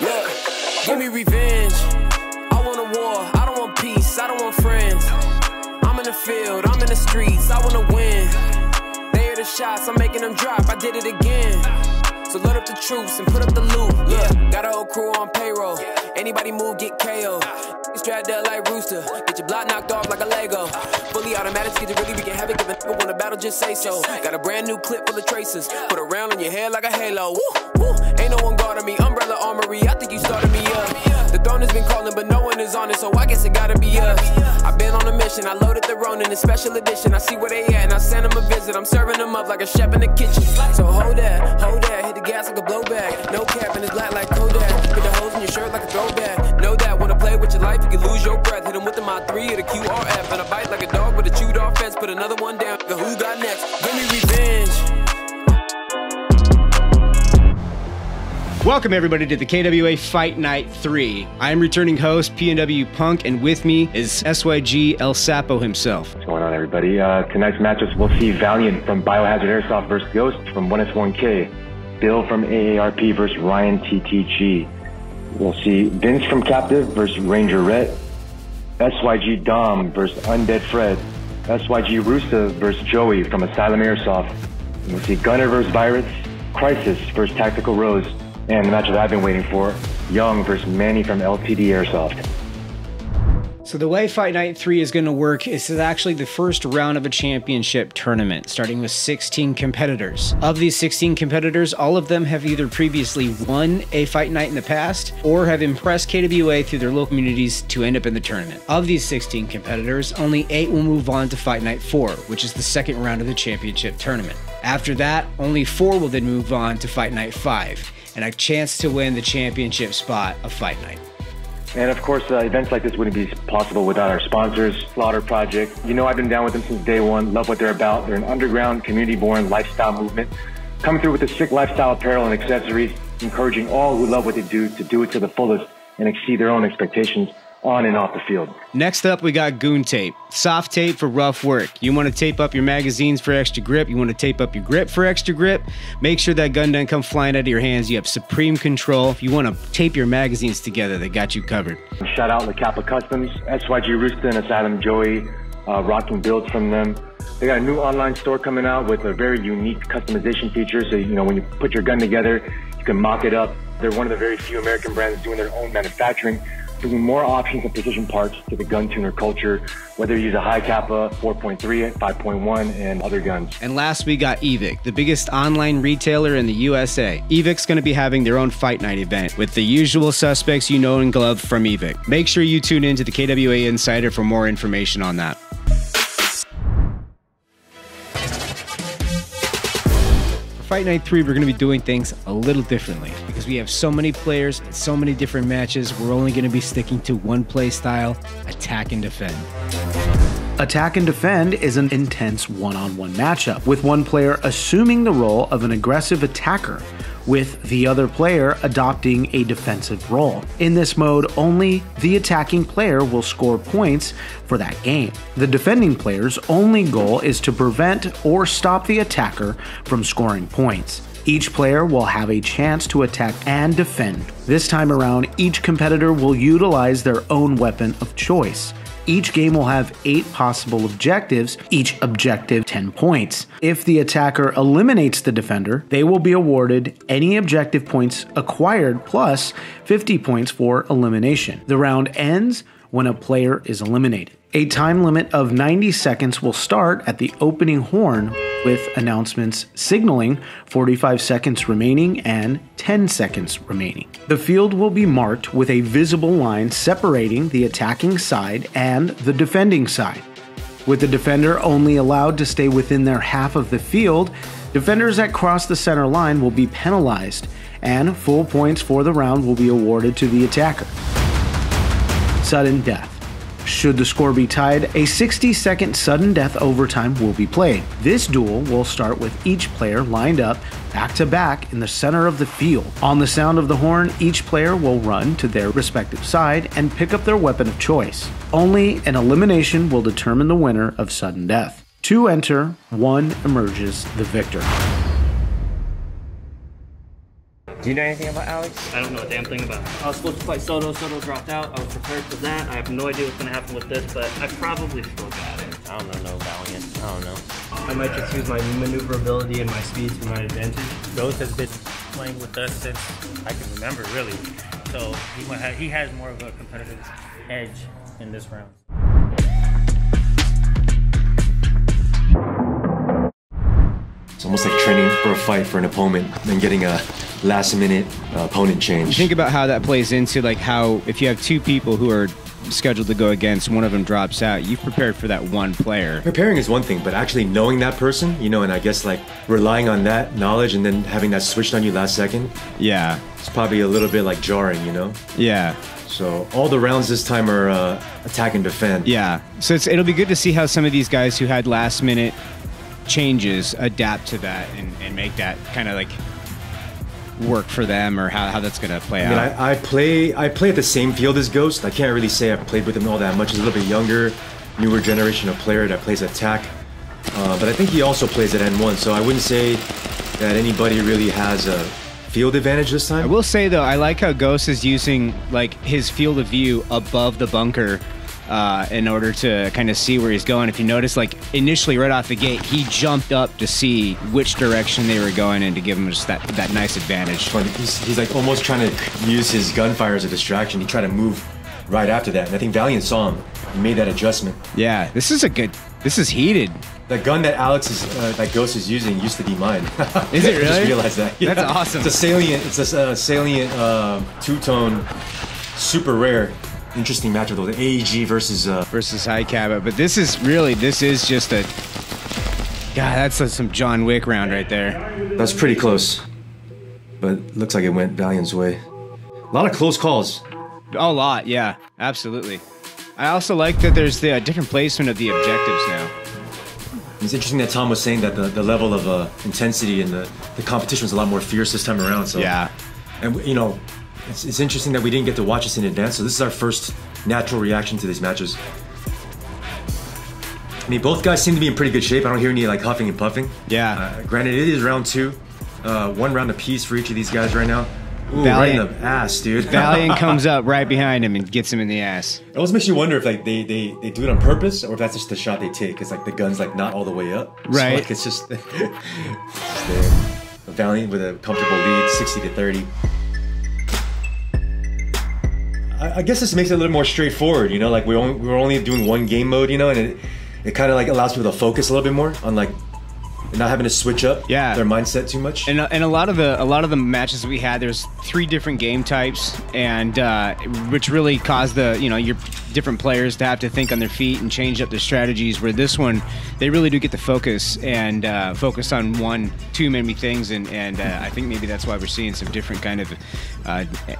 Yeah, give me revenge. I want a war, I don't want peace, I don't want friends. I'm in the field, I'm in the streets, I wanna win. They hear the shots, I'm making them drop, I did it again. So load up the troops and put up the loot. Yeah, got a whole crew on payroll. Anybody move, get KO. Strapped up like Rooster. Get your block knocked off like a Lego. Fully automatic, get to really wreaking havoc. If a nigga want a battle, just say so. Got a brand new clip full of traces. Put a round on your head like a halo. Woo, woo. Ain't no one guarding me. Umbrella armory, I think you started me up. The throne has been calling, but no one is on it, so I guess it gotta be us. I've been on a mission, I loaded the Ronin in special edition. I see where they at, and I send them a visit. I'm serving them up like a chef in the kitchen. So hold that, hit the gas like a blowback. No cap, and it's black like Kodak. Hit the holes in your shirt like a throwback. Know that when I play with your life, you can lose your breath. Hit them with the Mod 3 or the QRF. And I bite like a dog with a chewed off fence. Put another one down, who got next? Give me revenge. Welcome everybody to the KWA Fight Night 3. I am returning host PNW Punk, and with me is SYG El Sapo himself. What's going on, everybody? Tonight's matchups, we'll see Valiant from Biohazard Airsoft versus Ghost from 1S1K. Bill from AARP versus Ryan TTG. We'll see Vince from Captive versus Ranger Rhett. SYG Dom versus Undead Fred. SYG Rusa versus Joey from Asylum Airsoft. And we'll see Gunner versus Virus. Crisis versus Tactical Rose. And the matchup I've been waiting for, Young versus Manny from LTD Airsoft. So the way Fight Night 3 is going to work is actually the first round of a championship tournament, starting with 16 competitors. Of these 16 competitors, all of them have either previously won a Fight Night in the past or have impressed KWA through their local communities to end up in the tournament. Of these 16 competitors, only 8 will move on to Fight Night 4, which is the second round of the championship tournament. After that, only 4 will then move on to Fight Night 5, and a chance to win the championship spot of Fight Night. And of course, events like this wouldn't be possible without our sponsors, Slaughter Project. You know I've been down with them since day one, love what they're about. They're an underground, community-born lifestyle movement, coming through with the sick lifestyle apparel and accessories, encouraging all who love what they do to do it to the fullest and exceed their own expectations on and off the field. Next up, we got Goon Tape. Soft tape for rough work. You want to tape up your magazines for extra grip. You want to tape up your grip for extra grip. Make sure that gun doesn't come flying out of your hands. You have supreme control. If you want to tape your magazines together, they got you covered. Shout out La Kappa Customs, SYG Rooster and Asylum Joey, rocking builds from them. They got a new online store coming out with a very unique customization feature. So, you know, when you put your gun together, you can mock it up. They're one of the very few American brands doing their own manufacturing, bringing more options and precision parts to the gun tuner culture, whether you use a high Kappa, 4.3, 5.1, and other guns. And last, we got Evic, the biggest online retailer in the USA. Evic's going to be having their own Fight Night event with the usual suspects you know and love from Evic. Make sure you tune in to the KWA Insider for more information on that. Fight Night 3, we're going to be doing things a little differently because we have so many players and so many different matches. We're only going to be sticking to one play style: attack and defend. Attack and defend is an intense one-on-one matchup, with one player assuming the role of an aggressive attacker, with the other player adopting a defensive role. In this mode, only the attacking player will score points for that game. The defending player's only goal is to prevent or stop the attacker from scoring points. Each player will have a chance to attack and defend. This time around, each competitor will utilize their own weapon of choice. Each game will have 8 possible objectives, each objective 10 points. If the attacker eliminates the defender, they will be awarded any objective points acquired plus 50 points for elimination. The round ends when a player is eliminated. A time limit of 90 seconds will start at the opening horn, with announcements signaling 45 seconds remaining and 10 seconds remaining. The field will be marked with a visible line separating the attacking side and the defending side. With the defender only allowed to stay within their half of the field, defenders that cross the center line will be penalized, and full points for the round will be awarded to the attacker. Sudden death. Should the score be tied, a 60-second sudden death overtime will be played. This duel will start with each player lined up back to back in the center of the field. On the sound of the horn, each player will run to their respective side and pick up their weapon of choice. Only an elimination will determine the winner of sudden death. 2 enter, 1 emerges the victor. Do you know anything about Alex? I don't know a damn thing about it. I was supposed to fight Soto. Soto dropped out. I was prepared for that. I have no idea what's going to happen with this, but I probably still got it. I don't know Valiant. I don't know. I might just use my maneuverability and my speed to my advantage. Ghost has been playing with us since I can remember, really. So he has more of a competitive edge in this round. It's almost like training for a fight for an opponent and getting a last-minute opponent change. Think about how that plays into like how if you have two people who are scheduled to go against, one of them drops out, you've prepared for that one player. Preparing is one thing, but actually knowing that person, you know, and I guess like relying on that knowledge and then having that switched on you last second. Yeah. It's probably a little bit like jarring, you know? Yeah. So all the rounds this time are attack and defend. Yeah. So it'll be good to see how some of these guys who had last minute changes adapt to that and make that kind of like work for them, or how that's going to play out. I play at the same field as Ghost. I can't really say I've played with him all that much. He's a little bit younger, newer generation of player that plays attack. But I think he also plays at N1, so I wouldn't say that anybody really has a field advantage this time. I will say though, I like how Ghost is using like his field of view above the bunker in order to kind of see where he's going. If you notice, like initially right off the gate, he jumped up to see which direction they were going in to give him just that nice advantage. Funny, he's like almost trying to use his gunfire as a distraction. He tried to move right after that, and I think Valiant saw him. He made that adjustment. Yeah, this is heated. The gun that that Ghost is using used to be mine. Is it really? I just realized that. Yeah. That's awesome. It's a salient two-tone, super rare. Interesting matchup though, the AEG versus High Cabot, but this is just a that's some John Wick round right there. That's pretty close, but looks like it went Valiant's way. A lot of close calls. A lot, yeah, absolutely. I also like that there's the different placement of the objectives now. It's interesting that Tom was saying that the level of intensity and the competition was a lot more fierce this time around. So yeah, and you know. It's interesting that we didn't get to watch this in advance, so this is our first natural reaction to these matches. I mean, both guys seem to be in pretty good shape. I don't hear any like huffing and puffing. Yeah. Granted, it is round 2. 1 round apiece for each of these guys right now. Ooh, Valiant, right in the ass, dude. Valiant comes up right behind him and gets him in the ass. It always makes you wonder if like they do it on purpose or if that's just the shot they take. It's like the gun's like not all the way up. Right. So, like, it's just Valiant with a comfortable lead, 60-30. I guess this makes it a little more straightforward, you know, like we're only doing one game mode, you know, and it kind of like allows people to focus a little bit more on like not having to switch up their mindset too much. And a lot of the matches we had, there's 3 different game types, and which really caused your different players to have to think on their feet and change up their strategies. Where this one, they really do get to focus and focus on 1-2 maybe things, and I think maybe that's why we're seeing some different kind of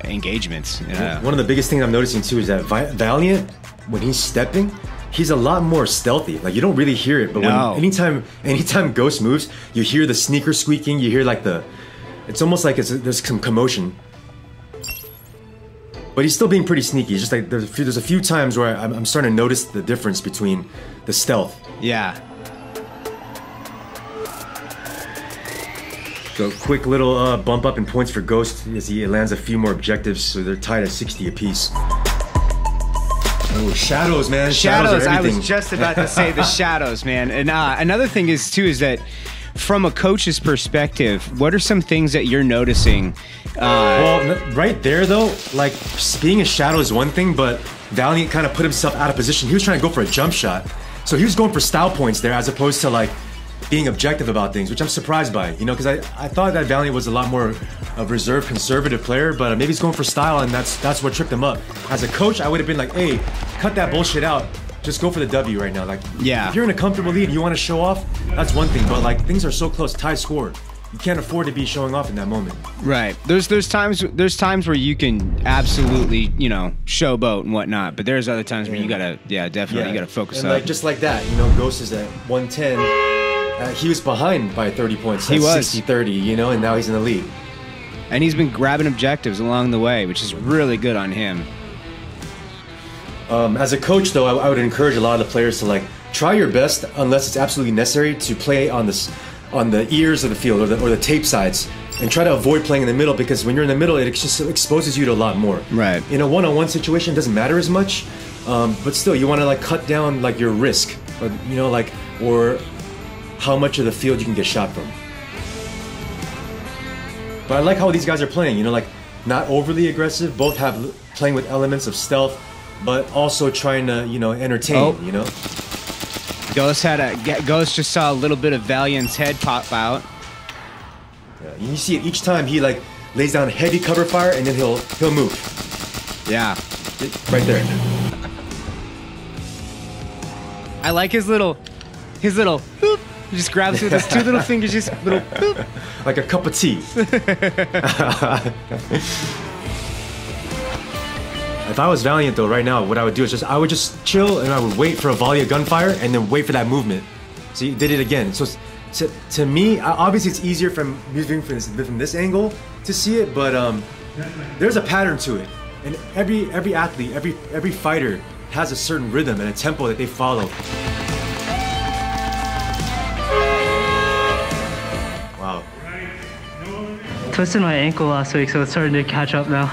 engagements. One of the biggest things I'm noticing too is that Valiant, when he's stepping, he's a lot more stealthy. Like you don't really hear it, but when anytime Ghost moves, you hear the sneaker squeaking. You hear like it's almost like there's some commotion. But he's still being pretty sneaky. It's just like there's a few times where I'm starting to notice the difference between the stealth. Yeah. So quick little bump up in points for Ghost as he lands a few more objectives, so they're tied at 60 apiece. Oh, shadows, man. Shadows. I was just about to say the shadows, man. And another thing is that from a coach's perspective, what are some things that you're noticing? Well, right there, though, like being a shadow is one thing, but Valiant kind of put himself out of position. He was trying to go for a jump shot. So he was going for style points there as opposed to like being objective about things, which I'm surprised by, you know, because I thought that Valiant was a lot more of reserved, conservative player, but maybe he's going for style, and that's what tripped him up. As a coach, I would have been like, hey, cut that bullshit out. Just go for the W right now. Like, yeah. If you're in a comfortable lead and you want to show off, that's one thing, but like things are so close, tie score. You can't afford to be showing off in that moment. Right. There's times where you can absolutely, you know, showboat and whatnot, but there's other times where you gotta, definitely you gotta focus and up. Like just like that, you know, Ghost is at 110. He was behind by 30 points. He was 60-30, you know, and now he's in the lead. And he's been grabbing objectives along the way, which is really good on him. As a coach, though, I would encourage a lot of the players to like try your best, unless it's absolutely necessary, to play on this on the ears of the field or the tape sides, and try to avoid playing in the middle, because when you're in the middle, it just exposes you to a lot more. Right. In a one-on-one situation, it doesn't matter as much, but still, you want to like cut down like your risk, or, you know, like, or how much of the field you can get shot from. But I like how these guys are playing. You know, like not overly aggressive. Both have playing with elements of stealth, but also trying to, you know, entertain. Oh. You know. Ghost just saw a little bit of Valiant's head pop out. Yeah, you see it each time. He like lays down heavy cover fire, and then he'll move. Yeah. Right there. I like his little boop. He just grabs it with his two little fingers, just little boop. Like a cup of tea. If I was Valiant though, right now, what I would do is I would just chill, and I would wait for a volley of gunfire, and then wait for that movement. So you did it again. So to me, obviously it's easier from moving from this angle to see it, but there's a pattern to it, and every athlete, every fighter has a certain rhythm and a tempo that they follow. Wow. Twisted my ankle last week, so it's starting to catch up now.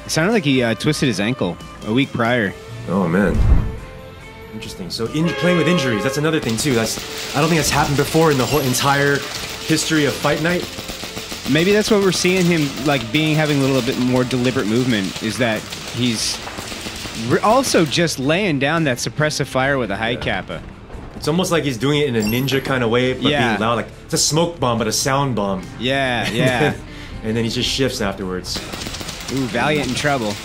It sounded like he twisted his ankle a week prior. Oh man. Interesting. So playing with injuries, that's another thing too. I don't think that's happened before in the whole entire history of Fight Night. Maybe that's what we're seeing him like having a little bit more deliberate movement, is that he's also just laying down that suppressive fire with a high kappa. It's almost like he's doing it in a ninja kind of way, but being loud. Like it's a smoke bomb, but a sound bomb. Yeah, yeah. And then he just shifts afterwards. Ooh, Valiant in trouble.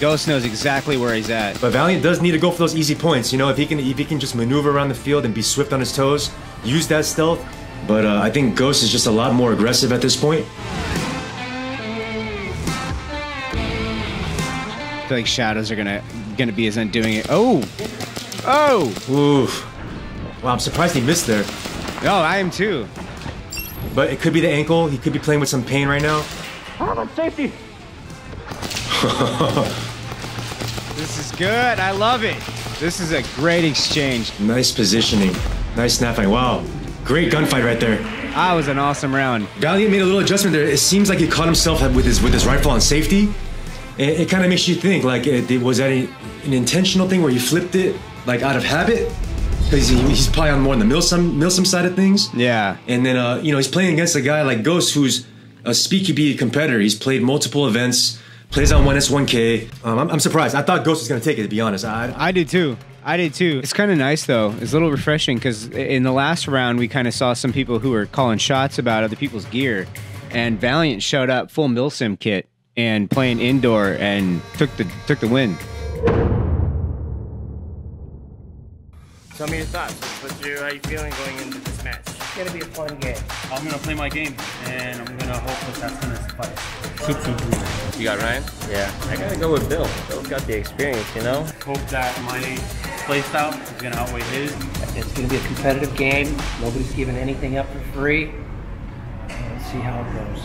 Ghost knows exactly where he's at. But Valiant does need to go for those easy points. You know, if he can just maneuver around the field and be swift on his toes, use that stealth. But I think Ghost is just a lot more aggressive at this point. I feel like shadows are gonna be his undoing it. Oh, Oof. Wow, I'm surprised he missed there. No, I am too. But it could be the ankle. He could be playing with some pain right now. Safety. This is good. I love it. This is a great exchange. Nice positioning. Nice snap fight. Wow. Great gunfight right there. That was an awesome round. Valiant made a little adjustment there. It seems like he caught himself with his rifle on safety. It kind of makes you think, like, was that an intentional thing where he flipped it, like, out of habit? Because he's probably on more on the Milsim side of things. Yeah. And then, you know, he's playing against a guy like Ghost, who's a Speaky competitor. He's played multiple events, plays on 1S1K. I'm surprised. I thought Ghost was going to take it, to be honest. I did too. It's kind of nice, though. It's a little refreshing, because in the last round, we kind of saw some people who were calling shots about other people's gear. And Valiant showed up full Milsim kit and playing indoor and took the win. Tell me your thoughts. How you feeling going into this match? It's gonna be a fun game. I'm gonna play my game, and I'm gonna hope that that's gonna suffice. You got Ryan? Yeah, I gotta go with Bill. Bill's got the experience, you know? Hope that my play style is gonna outweigh his. It's gonna be a competitive game. Nobody's giving anything up for free. Let's see how it goes.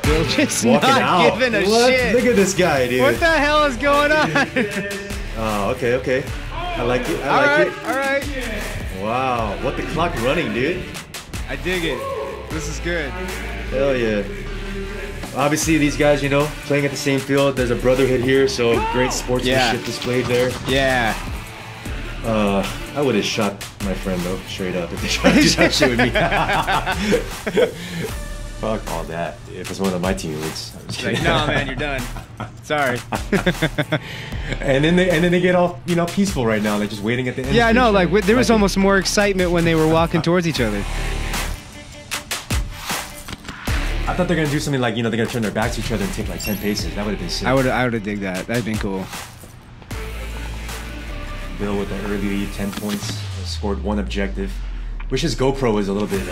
Bill just Walking not out. giving a What? shit. Look at this guy, dude. What the hell is going on? Oh, okay. I like it. All right. Wow, what the clock running, dude. I dig it. This is good. Hell yeah. Obviously, these guys, you know, playing at the same field. There's a brotherhood here, so great sportsmanship displayed there. Yeah. I would have shot my friend though, straight up, if they tried to do that shit with me. Fuck all that. If it's one of my teammates. Like, no, man, you're done. Sorry. and then they get all, you know, peaceful right now. They're just waiting at the end. Yeah, I know. Like there was almost more excitement when they were walking towards each other. I thought they're gonna do something like, you know, they're gonna turn their backs to each other and take like 10 paces. That would have been sick. I would have digged that. That'd been cool. Bill with the early lead, 10 points, scored one objective. Wish his GoPro was a little bit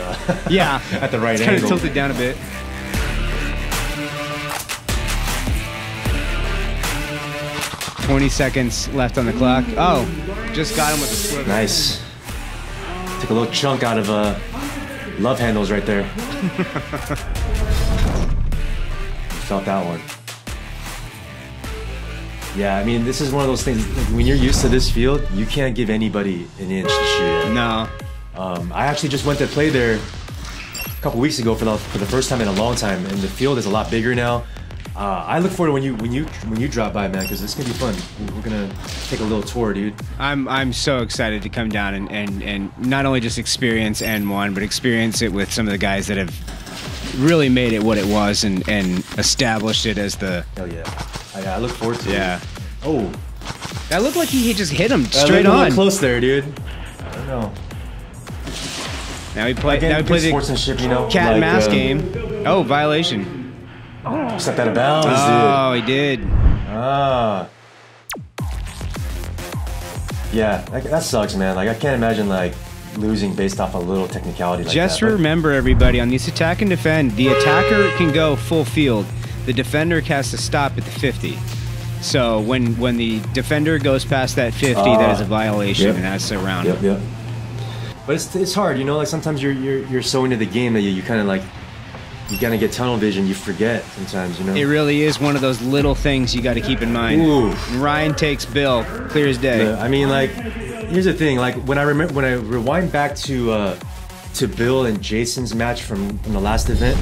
yeah, at the right it's angle. Kind of tilted down a bit. "20 seconds left on the clock." Oh, just got him with a swivel. Nice. Took a little chunk out of Love handles right there. Felt that one. Yeah, I mean, this is one of those things, like, when you're used to this field, you can't give anybody an inch to shoot at. No. I actually just went to play there a couple weeks ago for the first time in a long time, and the field is a lot bigger now. I look forward to when you drop by, man, because it's gonna be fun. We're gonna take a little tour, dude. I'm so excited to come down and not only just experience N1, but experience it with some of the guys that have really made it what it was and established it as the. Hell yeah. I look forward to it. Yeah. Oh. That looked like he just hit him straight on. A little close there, dude. I don't know. Now we play. Again, now we play the sportsmanship, you know, cat and mouse game. Oh, violation. Stepped out of bounds. Oh, he did. Ah. Yeah, that sucks, man. Like, I can't imagine like losing based off a little technicality like Just that. remember, everybody, on this attack and defend, the attacker can go full field. The defender has to stop at the 50. So when the defender goes past that 50, that is a violation, and that's a round. Yep. But it's hard, you know. Like sometimes you're so into the game that you kind of like you gotta get tunnel vision. You forget sometimes, you know. It really is one of those little things you got to keep in mind. Ooh. Ryan takes Bill, clear as day. I mean, like, here's the thing. Like when I rewind back to Bill and Jason's match from the last event,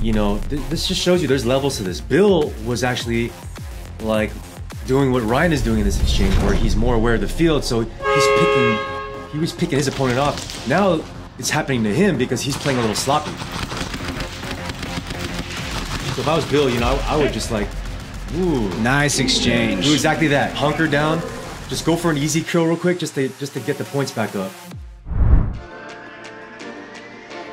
you know, this just shows you there's levels to this. Bill was actually like doing what Ryan is doing in this exchange, where he's more aware of the field, so he was picking his opponent off. Now it's happening to him because he's playing a little sloppy. So if I was Bill, you know, I would just like, ooh, nice exchange. Do exactly that. Hunker down, just go for an easy kill real quick, just to get the points back up.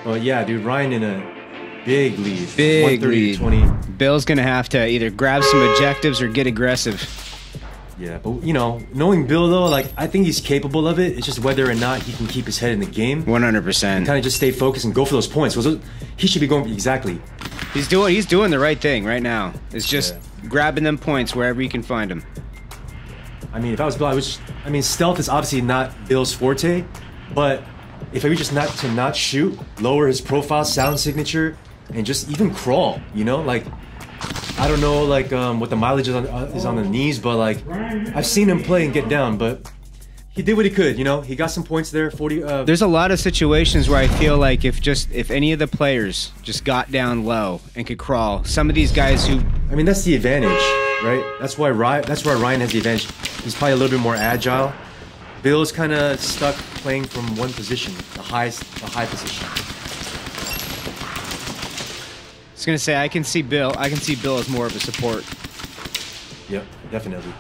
But yeah, dude, Ryan in a big lead. Big 130 lead. 20. Bill's gonna have to either grab some objectives or get aggressive. Yeah, but you know, knowing Bill though, like I think he's capable of it. It's just whether or not he can keep his head in the game. 100%. Kind of just stay focused and go for those points. He should be going exactly. He's doing the right thing right now. It's just grabbing them points wherever you can find them. I mean, if I was Bill, stealth is obviously not Bill's forte, but if he was just not shoot, lower his profile, sound signature, and just even crawl, you know, like. I don't know, like, what the mileage is on the knees, but, like, I've seen him play and get down, but he did what he could, you know? He got some points there, 40... There's a lot of situations where I feel like if any of the players just got down low and could crawl, some of these guys who... I mean, that's the advantage, right? That's why Ryan has the advantage. He's probably a little bit more agile. Bill's kind of stuck playing from one position, the high position. I was gonna say I can see Bill as more of a support. Yep, definitely.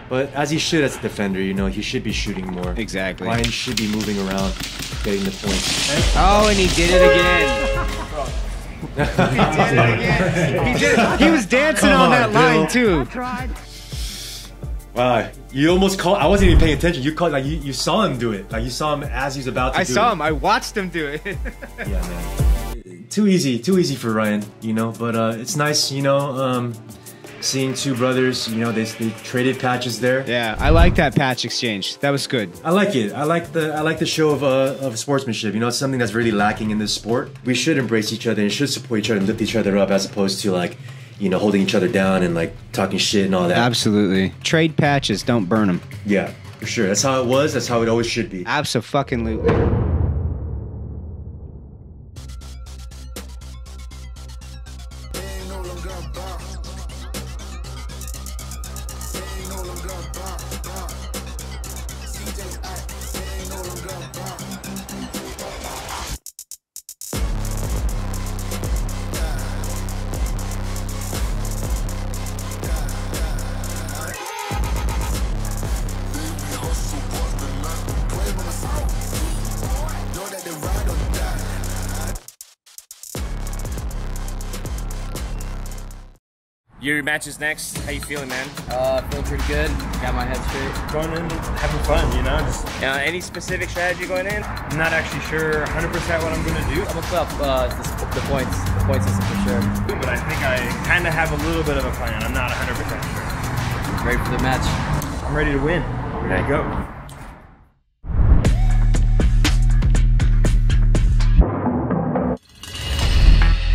But as he should as a defender, you know, he should be shooting more. Exactly. Ryan should be moving around, getting the points. Oh, and he did it again. He did it again. He was dancing on that line too. Wow, you almost called. I wasn't even paying attention. You called, like you saw him do it. Like you saw him as he was about to. I saw him. I watched him do it. Yeah, man. Too easy for Ryan, you know. But it's nice, you know, seeing two brothers. You know, they traded patches there. Yeah, I like that patch exchange. That was good. I like it. I like the show of sportsmanship. You know, it's something that's really lacking in this sport. We should embrace each other and should support each other and lift each other up, as opposed to like, you know, holding each other down and like talking shit and all that. Absolutely. Trade patches, don't burn them. Yeah, for sure. That's how it was. That's how it always should be. Abso-fucking-lutely. Your match is next. How you feeling, man? Feeling pretty good. Got my head straight. Going in, having fun, you know? Just Any specific strategy going in? not actually sure 100% what I'm going to do. I'm gonna put up the points system for sure. But I think I kind of have a little bit of a plan. I'm not 100% sure. Ready for the match. I'm ready to win. We're going to go.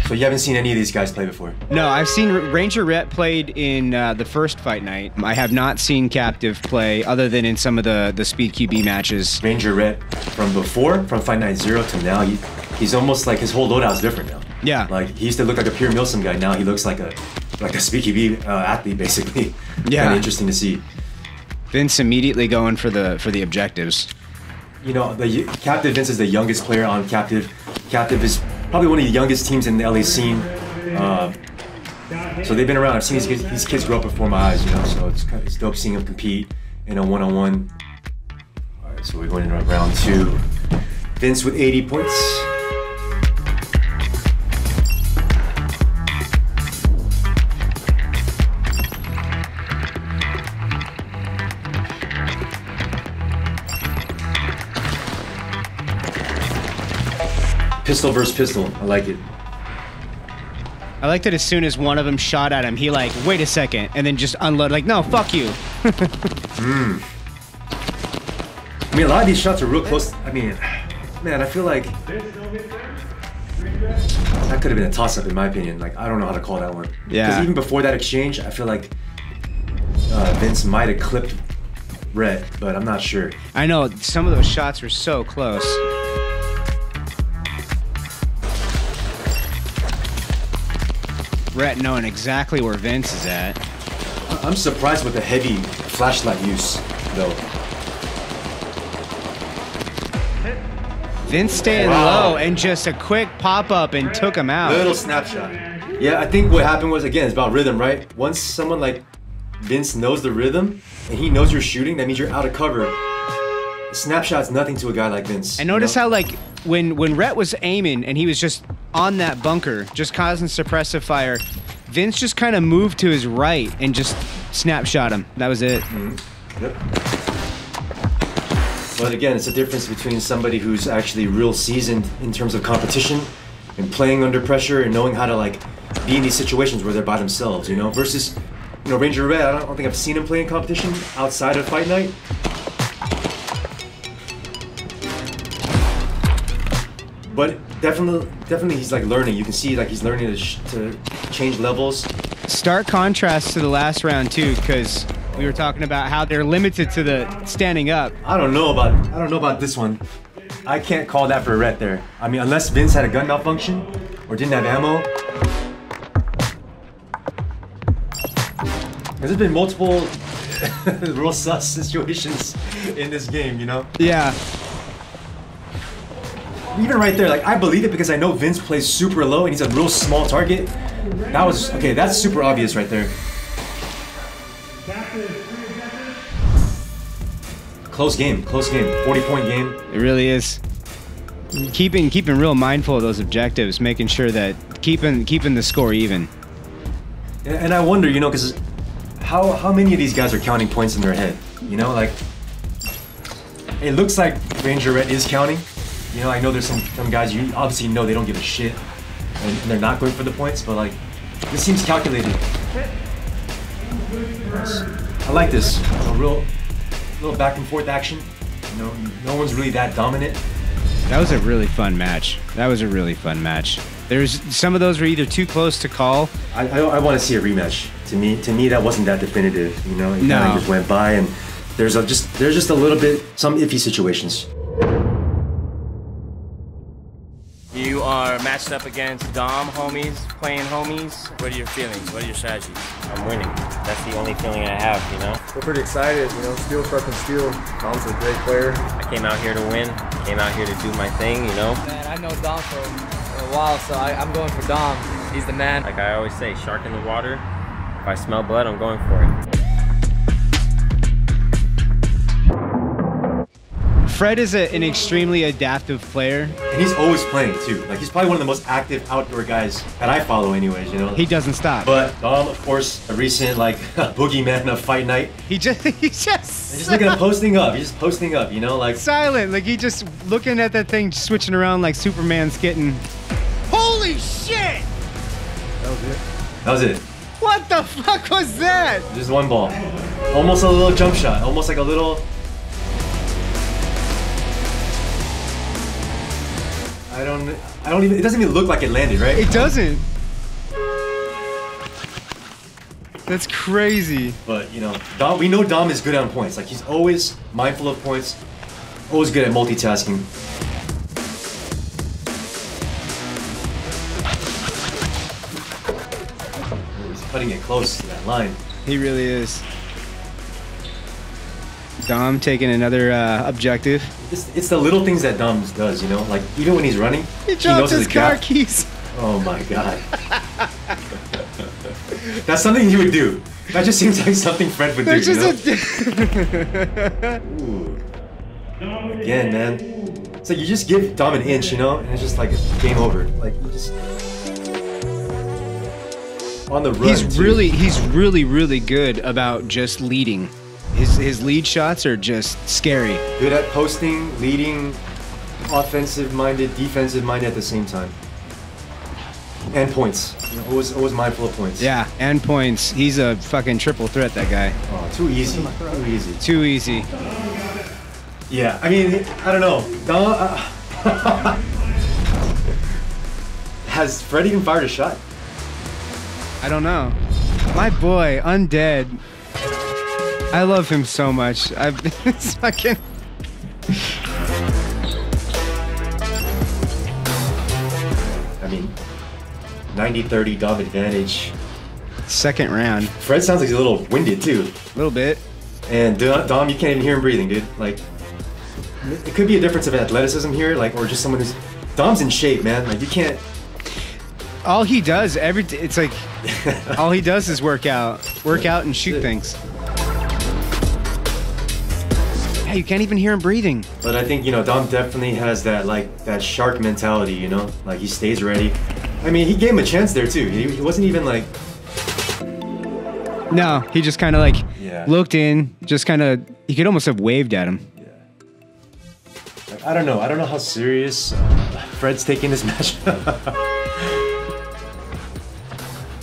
So you haven't seen any of these guys play before? No, I've seen Ranger Rhett played in the first fight night. I have not seen Captive play other than in some of the Speed QB matches. Ranger Rhett from before, from Fight Night 0 to now, he's almost like his whole loadout's different now. Yeah. Like he used to look like a pure Milsim guy. Now he looks like a Speed QB athlete basically. Yeah. Kind of interesting to see. Vince immediately going for the objectives. You know, the Captive Vince is the youngest player on Captive. Captive is probably one of the youngest teams in the LA scene. So they've been around. I've seen these kids grow up before my eyes, you know, so it's dope seeing them compete in a one-on-one. All right, so we're going into round 2. Vince with 80 points. Pistol versus pistol. I like it. I like that as soon as one of them shot at him, he like, wait a second, and then just unload, like, no, fuck you. I mean, a lot of these shots are real close. I mean, man, I feel like that could have been a toss-up in my opinion. Like, I don't know how to call that one. Yeah. Because even before that exchange, I feel like Vince might have clipped Rhett, but I'm not sure. I know, some of those shots were so close. Rhett knowing exactly where Vince is at. I'm surprised with the heavy flashlight use, though. Vince staying low and just a quick pop-up and took him out. Little snapshot. Yeah, I think what happened was, again, it's about rhythm, right? Once someone like Vince knows the rhythm and he knows you're shooting, that means you're out of cover. A snapshot's nothing to a guy like Vince. And notice how, like, when Rhett was aiming and he was just on that bunker, just causing suppressive fire, Vince just kind of moved to his right and just snapshot him. That was it. Yep. But again, it's a difference between somebody who's actually real seasoned in terms of competition and playing under pressure and knowing how to like be in these situations where they're by themselves, you know, versus, you know, Ranger Rhett. I don't think I've seen him play in competition outside of Fight Night. But definitely he's like learning. You can see like he's learning to change levels. Stark contrast to the last round too, because we were talking about how they're limited to the standing up. I don't know about this one. I can't call that for Rhett there. I mean, unless Vince had a gun malfunction or didn't have ammo. There's been multiple real sus situations in this game, you know? Yeah. Even right there, like I believe it because I know Vince plays super low and he's a real small target. That was, okay, that's super obvious right there. Close game, 40-point game. It really is. Keeping real mindful of those objectives, making sure that keeping the score even. And I wonder, you know, because how many of these guys are counting points in their head? You know, like it looks like Ranger Rhett is counting. You know, I know there's some guys you obviously know they don't give a shit and they're not going for the points, but like this seems calculated. Nice. I like this. A real little back and forth action. You know, no one's really that dominant. That was a really fun match. There's some of those were either too close to call. I want to see a rematch. To me, that wasn't that definitive. You know, it kind of just went by, and there's just a little bit some iffy situations. You are matched up against Dom homies, playing homies. What are your feelings? What are your strategies? I'm winning. That's the only feeling I have, you know? We're pretty excited, you know, Steel fucking Steel. Dom's a great player. I came out here to win. Came out here to do my thing, you know? Man, I know Dom for a while, so I'm going for Dom. He's the man. Like I always say, shark in the water. If I smell blood, I'm going for it. Fred is an extremely adaptive player. And he's always playing too. Like he's probably one of the most active outdoor guys that I follow anyways, you know? He doesn't stop. But Dom, of course, a recent like boogeyman of Fight Night. He's just looking at posting up. He's just posting up, you know, like silent. Like he just looking at that thing, switching around like Superman's getting. Holy shit! That was it. What the fuck was that? Just one ball. Almost a little jump shot. Almost like a little. I it doesn't even look like it landed, right? It doesn't. That's crazy. But, you know, we know Dom is good on points. Like, he's always mindful of points, always good at multitasking. He's cutting it close to that line. He really is. Dom taking another objective. It's the little things that Dom does, you know? Like, even when he's running, he dropped his car gap. keys. Oh my god. That's something he would do. That just seems like something Fred would do, you know? Ooh. Again, man. It's like you just give Dom an inch, you know? And it's just like game over. Like, you just... On the run, he's really good about just leading. His lead shots are just scary. Good at posting, leading, offensive-minded, defensive-minded at the same time. And points. You know, always mindful of points. Yeah, and points. He's a fucking triple threat, that guy. Oh, too easy. Too easy. Too easy. Yeah, I mean, I don't know. Has Fred even fired a shot? I don't know. My boy, Undead. I love him so much. I've been fucking... I mean, 90-30 Dom advantage. Second round. Fred sounds like he's a little winded too. A little bit. And Dom, you can't even hear him breathing, dude. Like, it could be a difference of athleticism here, like, or just someone who's... Dom's in shape, man. Like, you can't... All he does, it's like, all he does is work out and shoot things. Yeah, you can't even hear him breathing. But I think, you know, Dom definitely has that, like, that shark mentality, you know? Like, he stays ready. I mean, he gave him a chance there, too. He wasn't even, like... No, he just kind of, like, looked in, just kind of... He could almost have waved at him. Yeah. Like, I don't know how serious Fred's taking this match.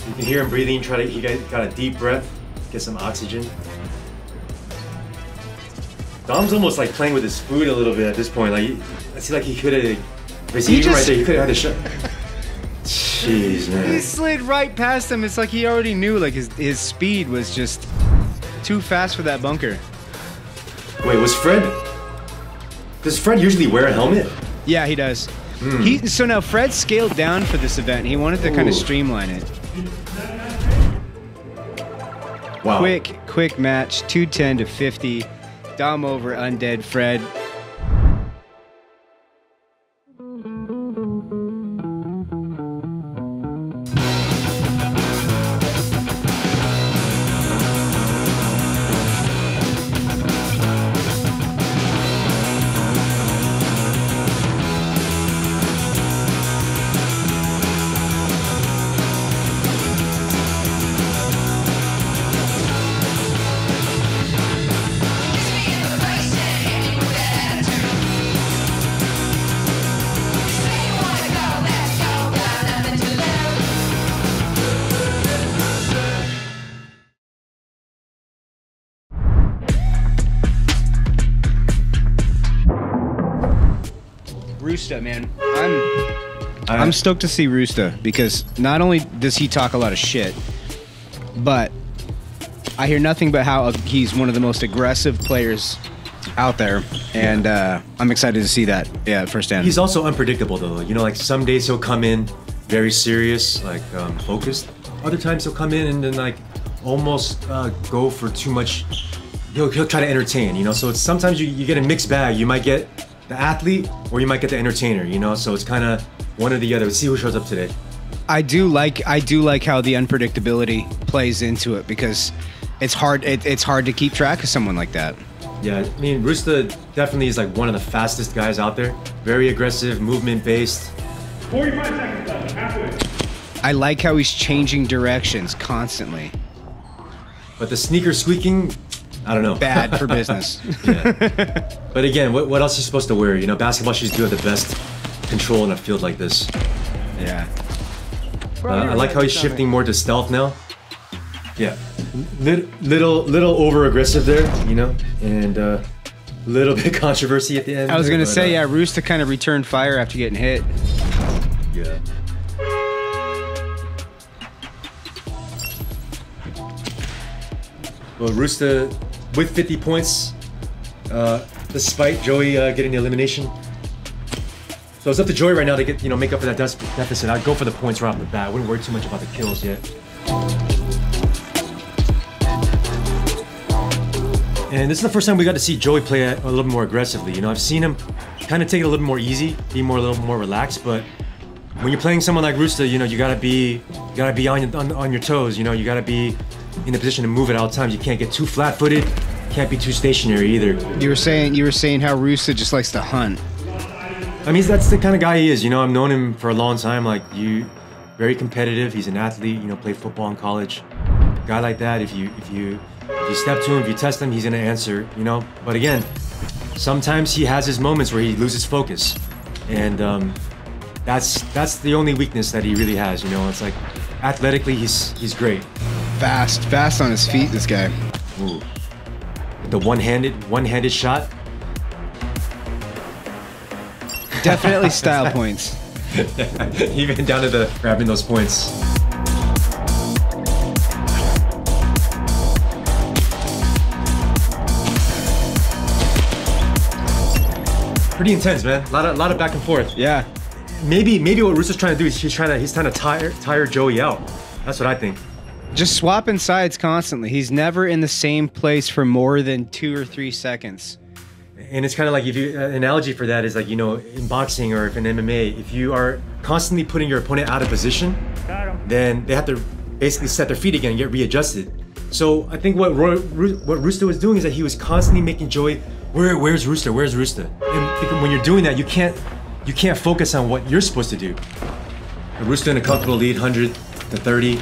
You can hear him breathing, he got a deep breath, get some oxygen. Dom's almost like playing with his food a little bit at this point. Like, I see like he could have, right there, he could have had a shot. Jeez, man. He slid right past him. It's like he already knew, like his speed was just too fast for that bunker. Wait, does Fred usually wear a helmet? Yeah, he does. So now Fred scaled down for this event. He wanted to kind of streamline it. Wow. Quick match, 210 to 50. Dom over Undead Fred. Rusta, man. I'm stoked to see Rusta because not only does he talk a lot of shit, but I hear nothing but how he's one of the most aggressive players out there, and I'm excited to see that firsthand. He's also unpredictable though. You know, like some days he'll come in very serious, like focused. Other times he'll come in and then like almost go for too much. He'll try to entertain, you know. So it's sometimes you get a mixed bag. You might get the athlete or you might get the entertainer, you know. So it's kind of one or the other. Let's see who shows up today. I do like how the unpredictability plays into it because it's hard. It's hard to keep track of someone like that. Yeah, I mean, Rusta definitely is like one of the fastest guys out there. Very aggressive, movement based. 45 seconds left, halfway. I like how he's changing directions constantly. But the sneaker squeaking, I don't know. Bad for business. Yeah. But again, what else are you supposed to wear? You know, basketball shoes do have the best control in a field like this. Yeah. I like how he's shifting more to stealth now. Yeah. Little over aggressive there, you know, and little bit controversy at the end. I was gonna say, yeah, Rusta kind of returned fire after getting hit. Yeah. Well, Rooster with 50 points, despite Joey getting the elimination. So it's up to Joey right now to get, make up for that deficit. I'd go for the points right off the bat. I wouldn't worry too much about the kills yet. And this is the first time we got to see Joey play a little more aggressively. I've seen him kind of take it a little more easy, be a little more relaxed. But when you're playing someone like Rooster, you gotta be on your toes. You gotta be in a position to move at all times. You can't get too flat-footed. Can't be too stationary either. You were saying how Rooster just likes to hunt. I mean, that's the kind of guy he is. I've known him for a long time. Very competitive. He's an athlete. Played football in college. A guy like that, if you step to him, if you test him, he's gonna answer. But again, sometimes he has his moments where he loses focus, and that's the only weakness that he really has. It's like athletically, he's great. Fast on his feet. This guy. Ooh. The one-handed shot. Definitely style points. Even down to the grabbing those points. Pretty intense, man. A lot of back and forth. Yeah. Maybe what Rooster's trying to do is he's trying to tire Joey out. That's what I think. Just swapping sides constantly. He's never in the same place for more than 2 or 3 seconds. And it's kind of like, an analogy for that is like, in boxing or if in MMA, if you are constantly putting your opponent out of position, then they have to basically set their feet again and get readjusted. So I think what Rooster was doing is that he was constantly making Joey, where's Rooster? Where's Rooster? And because when you're doing that, you can't focus on what you're supposed to do. Rooster in a comfortable lead, 100-30.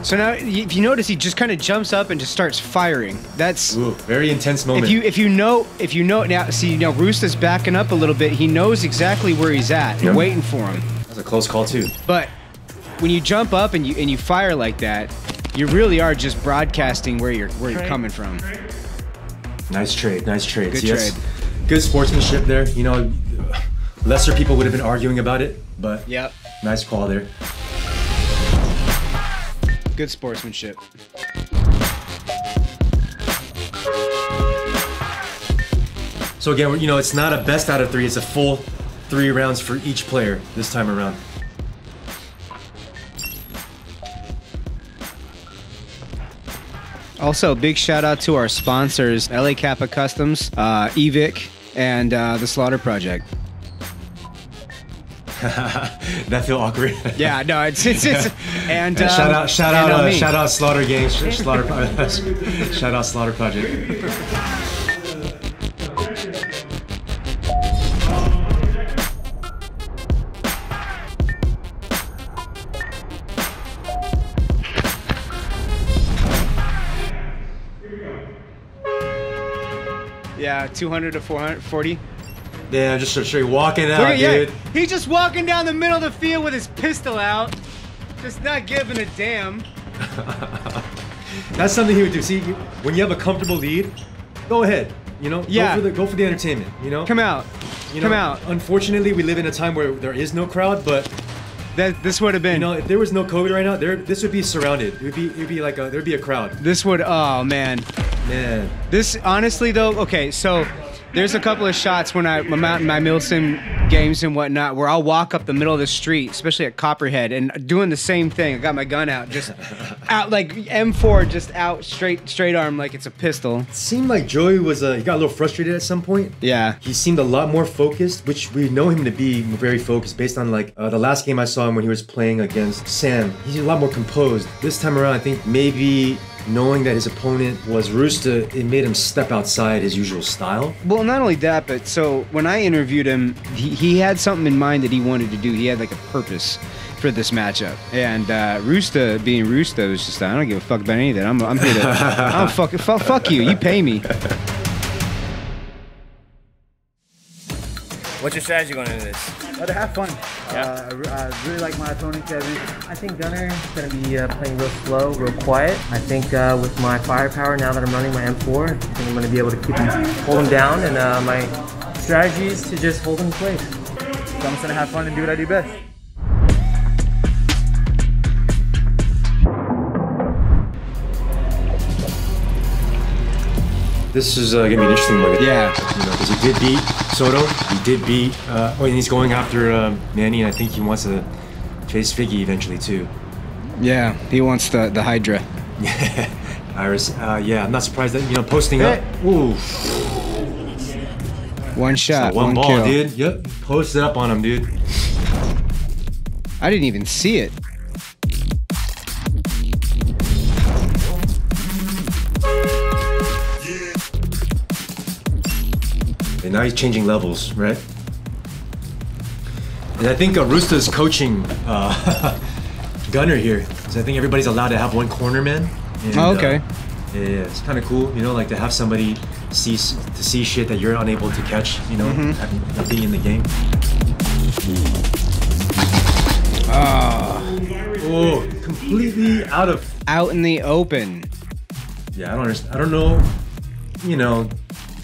So now, if you notice, he just kind of jumps up and just starts firing. That's very intense moment. If you know now, Rooster's backing up a little bit. He knows exactly where he's at, and waiting for him. That's a close call too. But when you jump up and you fire like that, you really are just broadcasting where you're coming from. Nice trade. Good trade. Good sportsmanship there. Lesser people would have been arguing about it, but yep. Nice call there. Good sportsmanship. So again, it's not a best out of 3. It's a full 3 rounds for each player this time around. Also, big shout out to our sponsors, LA Kappa Customs, Evic, and the Slaughter Project. That feel awkward. Yeah, no, it's and shout out Slaughter Gang, shout out Slaughter Project. Yeah, 200 to 440. Yeah, just straight walking out, dude. Yeah, he's just walking down the middle of the field with his pistol out, just not giving a damn. That's something he would do. See, when you have a comfortable lead, go ahead. Yeah. Go for the entertainment. Come out. Come out. Unfortunately, we live in a time where there is no crowd, but this would have been. If there was no COVID right now, this would be surrounded. It'd be like there'd be a crowd. This would. Oh man. Man. This honestly though. Okay, so. There's a couple of shots when I'm out in my Milsim games and whatnot where I'll walk up the middle of the street, especially at Copperhead, and doing the same thing. I got my gun out, just out like M4, just out straight arm like it's a pistol. It seemed like Joey was he got a little frustrated at some point. Yeah. He seemed a lot more focused, which we know him to be very focused based on the last game I saw him when he was playing against Sam. He's a lot more composed. This time around, I think maybe knowing that his opponent was Rooster, it made him step outside his usual style. Well, not only that, but so when I interviewed him, he had something in mind that he wanted to do. He had like a purpose for this matchup. And Rooster, being Rooster, was just, I don't give a fuck about any of that. I'm here to, fuck you. You pay me. What's your strategy going into this? To have fun. Yeah. I really like my opponent, Kevin. I think Gunnar is going to be playing real slow, real quiet. I think with my firepower, now that I'm running my M4, I think I'm going to be able to hold him down, and my strategy is to just hold in place. So I'm just gonna have fun and do what I do best. This is gonna be an interesting one. Yeah. You know, because he did beat Soto. He did beat. And he's going after Manny, and I think he wants to face Figgy eventually too. Yeah, he wants the Hydra. Iris. Yeah, I'm not surprised that posting up. Ooh. One shot, one ball, kill. dude. Yep. Posted up on him, dude. I didn't even see it. And now he's changing levels, right? And I think Rusta's coaching Gunnar here. So I think everybody's allowed to have one corner man. And, oh, okay. Yeah, it's kind of cool, like to have somebody see shit that you're unable to catch, having being in the game. Oh, completely out in the open. Yeah, I don't understand. I don't know.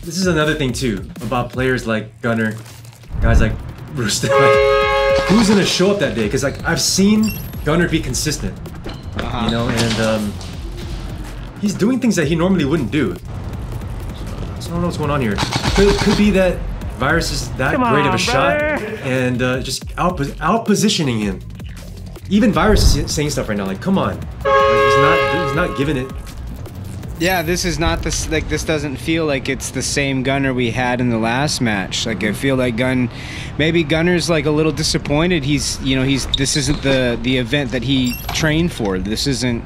This is another thing too about players like Gunnar, guys like Rusta. Like, who's gonna show up that day? Because I've seen Gunnar be consistent, and he's doing things that he normally wouldn't do. So I don't know what's going on here. Could be that Virus is that great of a shot and just out positioning him. Even Virus is saying stuff right now like, "Come on," he's not giving it. Yeah, this is not this. Like, this doesn't feel like it's the same Gunnar we had in the last match. Like, I feel like maybe Gunner's like a little disappointed. This isn't the event that he trained for. This isn't,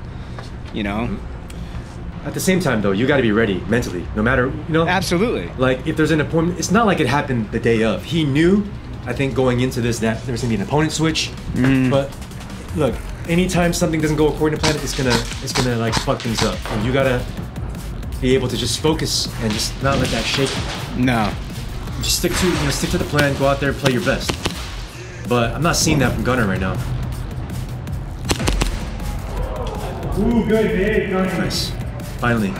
At the same time, though, you got to be ready mentally, no matter, Absolutely. Like, if there's an opponent, it's not like it happened the day of. He knew, I think, going into this that there's gonna be an opponent switch. But look, anytime something doesn't go according to plan, it's gonna like fuck things up. And you gotta be able to just focus and just not let that shake you. No. Just stick to the plan. Go out there, play your best. But I'm not seeing that from Gunnar right now. Ooh, good hit, Gunnar. Nice. Finally.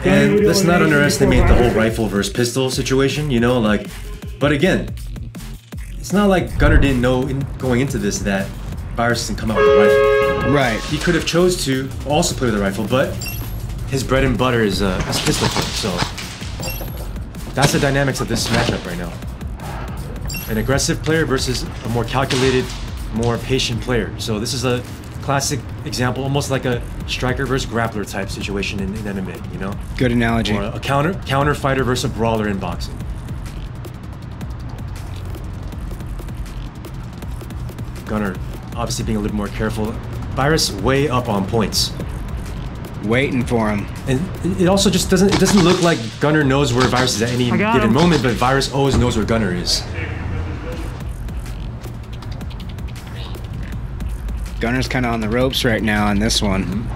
And let's not underestimate the whole rifle versus pistol situation. But again, it's not like Gunnar didn't know going into this that Virus doesn't come out with a rifle. Right. He could have chose to also play with a rifle, but his bread and butter is pistol play. So that's the dynamics of this matchup right now. An aggressive player versus a more calculated, more patient player. So this is a classic example, almost like a striker versus grappler type situation in MMA. Good analogy. Or a counter fighter versus a brawler in boxing. Gunnar obviously being a little more careful. Virus way up on points. Waiting for him. And it also just doesn't look like Gunnar knows where Virus is at any given moment, but Virus always knows where Gunnar is. Gunnar's kind of on the ropes right now on this one.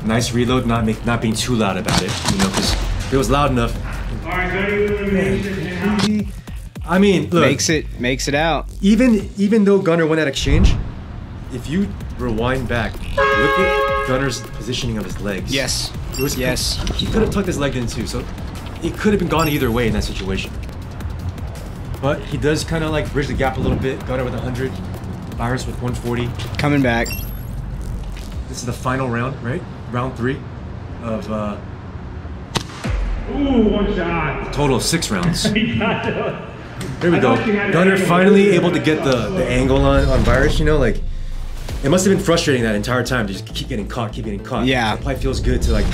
Nice reload, not being too loud about it, because if it was loud enough. I mean, look, makes it out. Even though Gunnar won that exchange, if you rewind back, look at Gunnar's positioning of his legs. Yes. He could have tucked his leg in too, so it could have been gone either way in that situation. But he does kind of like bridge the gap a little bit. Gunnar with 100, Virus with 140. Coming back. This is the final round, right? Round 3 of Ooh, one shot. Total of 6 rounds. There we go. Gunnar finally able to get the angle on Virus, it must have been frustrating that entire time to just keep getting caught. Yeah. It probably feels good to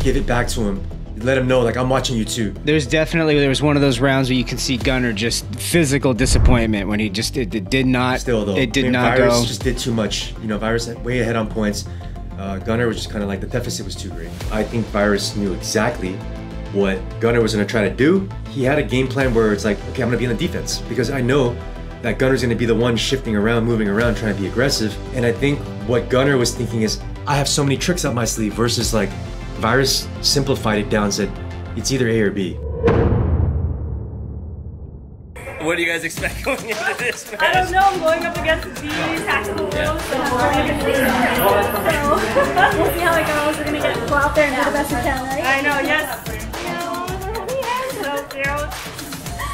give it back to him. Let him know I'm watching you too. There was one of those rounds where you can see Gunnar just physical disappointment when he just it did not Virus go. just did too much. Virus way ahead on points. Gunnar was just kind of like the deficit was too great. I think Virus knew exactly what Gunnar was going to try to do. He had a game plan where it's like, okay, I'm going to be on the defense because I know that Gunnar's going to be the one shifting around, moving around, trying to be aggressive. And I think what Gunnar was thinking is, I have so many tricks up my sleeve versus Virus simplified it down and said, it's either A or B. What do you guys expect going into this match? I don't know. I'm going up against the tactical Rose, so we'll see how it goes. We're gonna go out there and do the best we can, right? I know. Yes. So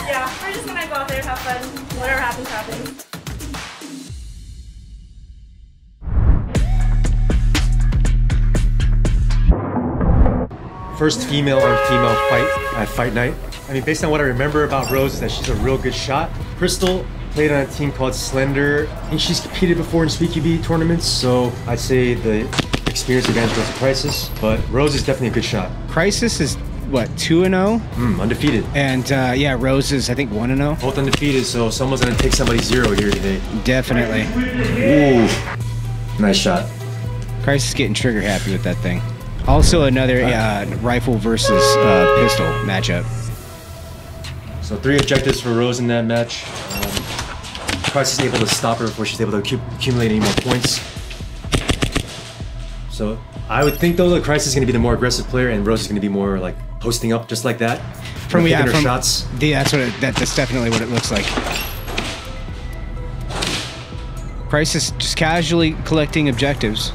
yeah, we're just gonna go out there and have fun. Whatever happens, happens. First female on female fight at Fight Night. I mean, based on what I remember about Rose, is that she's a real good shot. Crystal played on a team called Slender. I think she's competed before in SpeakyB tournaments, so I'd say the experience advantage goes to Crisis, but Rose is definitely a good shot. Crisis is what, 2-0? Undefeated. And yeah, Rose is, I think, 1-0. Both undefeated, so someone's gonna take somebody 0 here today. Definitely. Ooh, nice shot. Crisis getting trigger happy with that thing. Also another rifle versus pistol matchup. So 3 objectives for Rose in that match. Crisis is able to stop her before she's able to accumulate any more points. So I would think though that Crisis is going to be the more aggressive player and Rose is going to be more like posting up just like that. From her shots. That's definitely what it looks like. Crisis just casually collecting objectives.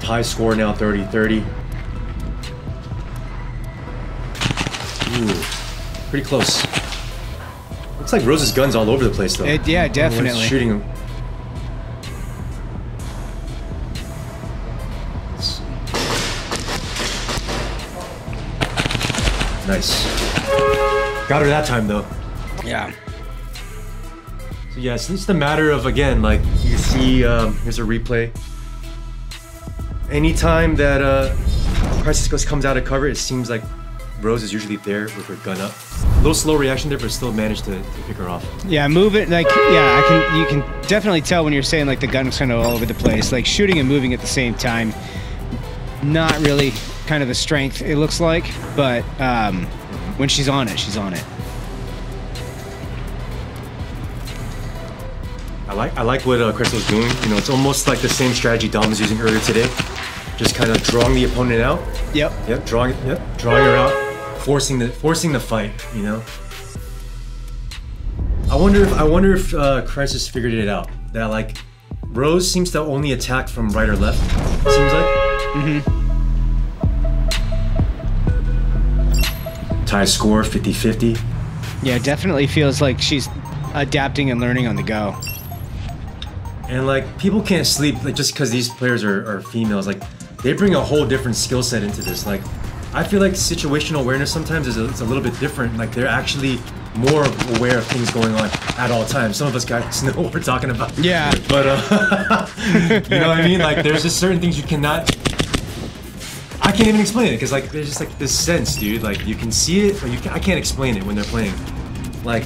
High score now, 30-30. Ooh, pretty close. Looks like Rose's gun's all over the place, though. Yeah, definitely. Shooting him. Nice. Got her that time, though. Yeah. So yeah, it's just a matter of, again, like, you see, here's a replay. Anytime that Crisis comes out of cover, it seems like Rose is usually there with her gun up. A little slow reaction there, but still managed to pick her off. Yeah, move it like yeah. You can definitely tell when you're saying like the gun's kind of all over the place, like shooting and moving at the same time. Not really kind of the strength it looks like, but when she's on it, she's on it. I like what Crystal's doing. You know, it's almost like the same strategy Dom was using earlier today. Just kind of drawing the opponent out. Yep. Drawing her out, forcing the fight. You know. I wonder if Crisis figured it out. That like Rose seems to only attack from right or left. Seems like. Tie score 50-50. Yeah, definitely feels like she's adapting and learning on the go. And like people can't sleep like just because these players are females. Like they bring a whole different skill set into this. Like I feel like situational awareness sometimes is it's a little bit different. Like they're actually more aware of things going on at all times. Some of us guys know what we're talking about. Yeah. But you know what I mean? Like there's just certain things you cannot. I can't even explain it because like there's just like this sense, dude. Like you can see it, but I can't explain it when they're playing. Like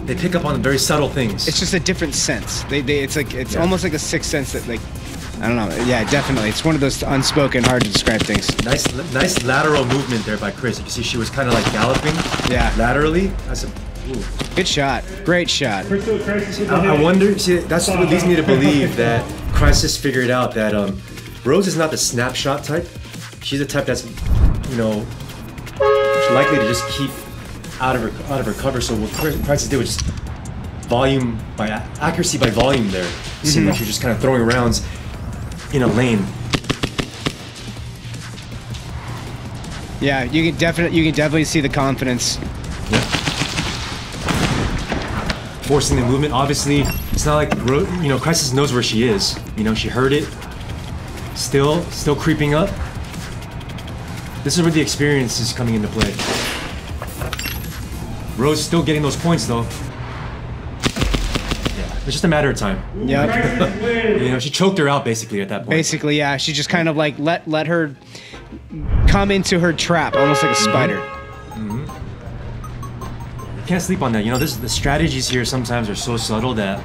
they pick up on very subtle things. It's just a different sense. It's almost like a sixth sense that like, I don't know. Yeah, definitely. It's one of those unspoken, hard to describe things. Nice lateral movement there by Chris. You can see she was kind of like galloping. Yeah. Laterally. That's a good shot. Great shot. I wonder. See, that's what leads me to believe that Crisis figured out that Rose is not the snapshot type. She's the type that's, you know, likely to just keep out of her cover. So what Crisis did was just accuracy by volume there. It seemed like she was just kind of throwing rounds in a lane. Yeah, you can definitely see the confidence. Yeah. Forcing the movement. Obviously, it's not like Crisis knows where she is. You know, she heard it. Still creeping up. This is where the experience is coming into play. Rose still getting those points though. Yeah, it's just a matter of time. Yeah. You know, she choked her out basically at that point. Basically, yeah. She just kind of like let her come into her trap, almost like a spider. You can't sleep on that. You know, the strategies here sometimes are so subtle that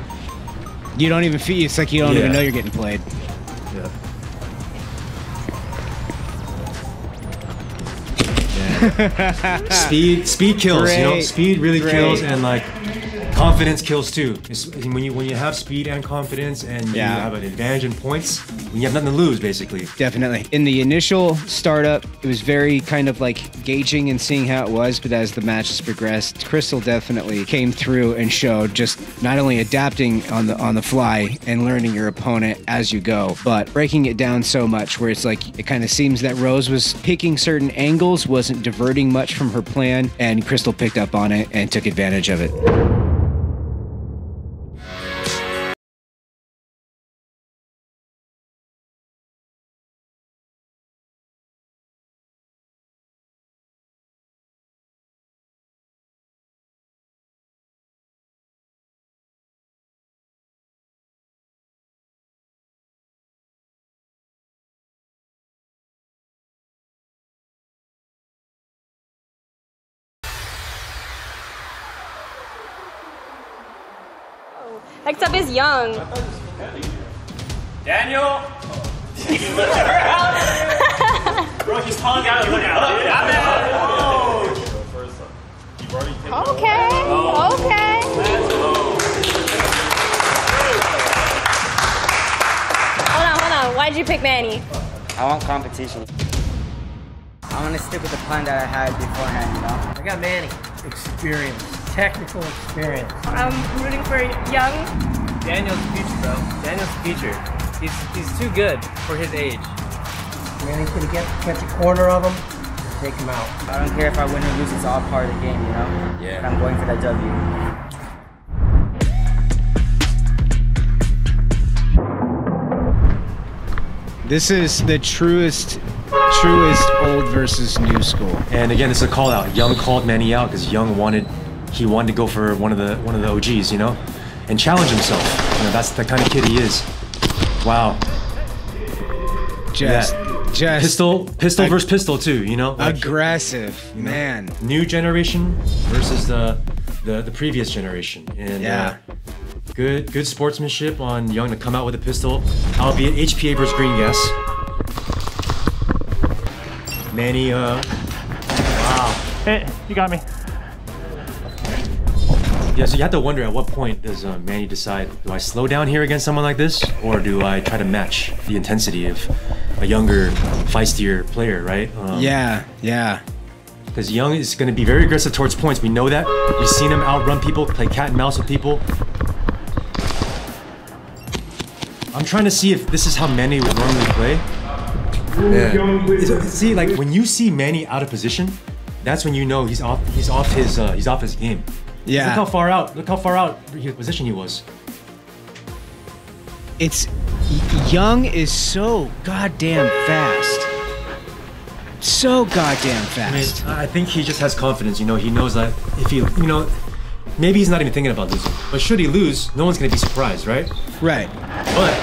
you don't even feel. It's like you don't even know you're getting played. Yeah. Speed kills, you know, speed really kills, and like confidence kills too. When you have speed and confidence and you have an advantage in points, when you have nothing to lose, basically. Definitely. In the initial startup, it was very kind of like gauging and seeing how it was, but as the matches progressed, Crystal definitely came through and showed just not only adapting on the fly and learning your opponent as you go, but breaking it down so much where it's like it kind of seems that Rose was picking certain angles, wasn't diverting much from her plan, and Crystal picked up on it and took advantage of it. Next up is Young. Daniel! Bro, he's calling out. Look out. Okay. Okay. Hold on. Why'd you pick Manny? I want competition. I want to stick with the plan that I had beforehand, you know? I got Manny. Experience. Technical experience. I'm rooting for Young. Daniel's the future, bro. Daniel's the future. He's too good for his age. Manny's gonna catch a corner of him, take him out. I don't care if I win or lose, it's all part of the game, you know? Yeah. But I'm going for that W. This is the truest old versus new school. And again, it's a call out. Young called Manny out because Young wanted to go for one of the OGs, you know, and challenge himself. You know, that's the kind of kid he is. Wow. Just pistol versus pistol too, you know. Like, aggressive, you know, man. New generation versus the previous generation, and good sportsmanship on Young to come out with a pistol, albeit HPA versus green gas. Manny, wow. Hey, you got me. Yeah, so you have to wonder at what point does Manny decide, do I slow down here against someone like this, or do I try to match the intensity of a younger, feistier player, right? Yeah. Because Young is going to be very aggressive towards points. We know that. We've seen him outrun people, play cat and mouse with people. I'm trying to see if this is how Manny would normally play. Yeah. See, like when you see Manny out of position, that's when you know he's off his game. Yeah. Look how far out his position he was. Young is so goddamn fast. So goddamn fast. I think he just has confidence, you know, he knows that if he, you know, maybe he's not even thinking about losing. But should he lose, no one's gonna be surprised, right? Right. But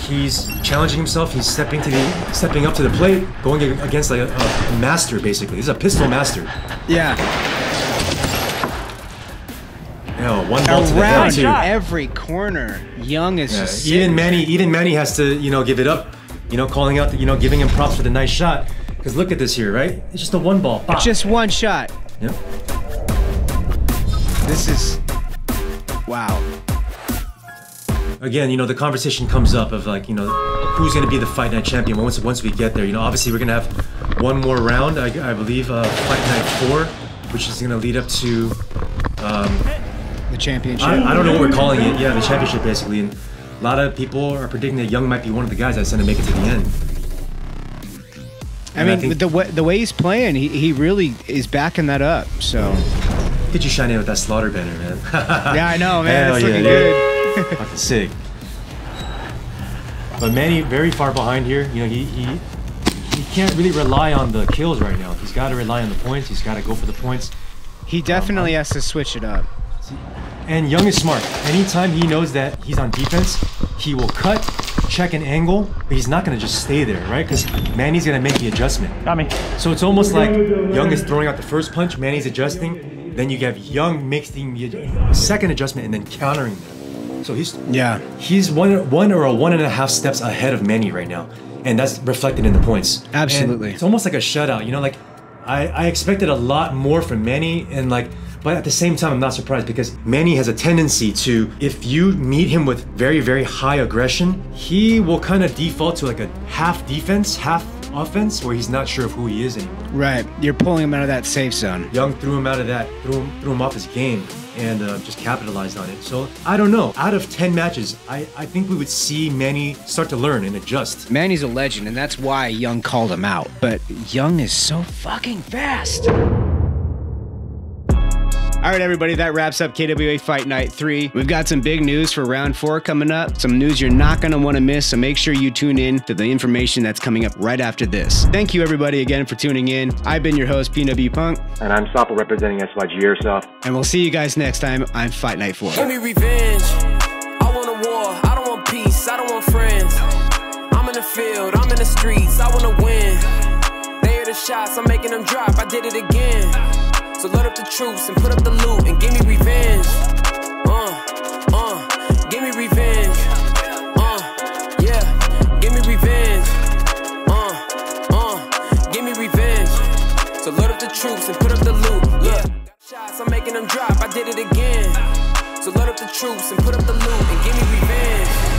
he's challenging himself, he's stepping up to the plate, going against like a master basically. He's a pistol master. Yeah. One ball to the head too. Every corner, Young is just even Manny has to, you know, give it up, you know, calling out, you know, giving him props for the nice shot. Because look at this here, right? It's just a one ball. It's just one shot. Yep. This is wow. Again, you know, the conversation comes up of like, you know, who's going to be the Fight Night champion once we get there. You know, obviously we're going to have one more round, I believe, Fight Night 4, which is going to lead up to the championship. I don't know what we're calling it. Yeah, the championship basically. And a lot of people are predicting that Young might be one of the guys that's going to make it to the end. I mean, the way he's playing, he really is backing that up. So, get you shining with that slaughter banner, man. Yeah, I know, man. It's looking good. Fucking sick. But Manny very far behind here. You know, he can't really rely on the kills right now. He's got to rely on the points. He's got to go for the points. He definitely has to switch it up. And Young is smart. Anytime he knows that he's on defense, he will cut, check an angle, but he's not going to just stay there, right? Because Manny's going to make the adjustment. Got me. So it's almost like Young is throwing out the first punch, Manny's adjusting, then you have Young making the second adjustment and then countering them. So he's one or 1.5 steps ahead of Manny right now, and that's reflected in the points. Absolutely. And it's almost like a shutout, you know, like I expected a lot more from Manny, and like But at the same time, I'm not surprised because Manny has a tendency to, if you meet him with very, very high aggression, he will kind of default to like a half defense, half offense, where he's not sure of who he is anymore. Right, you're pulling him out of that safe zone. Young threw him out of that, threw him off his game, and just capitalized on it. So I don't know. Out of 10 matches, I think we would see Manny start to learn and adjust. Manny's a legend, and that's why Young called him out. But Young is so fucking fast. All right, everybody, that wraps up KWA Fight Night 3. We've got some big news for round 4 coming up. Some news you're not going to want to miss, so make sure you tune in to the information that's coming up right after this. Thank you, everybody, again for tuning in. I've been your host, PNW Punk. And I'm Sapo representing SYG Airsoft. And we'll see you guys next time on Fight Night 4. Give me revenge. I want a war. I don't want peace. I don't want friends. I'm in the field. I'm in the streets. I want to win. They hear the shots. I'm making them drop. I did it again. So load up the troops and put up the loot and give me revenge. Give me revenge. Yeah, give me revenge. Give me revenge. So load up the troops and put up the loot. Yeah, shots, I'm making them drop. I did it again. So load up the troops and put up the loot and give me revenge.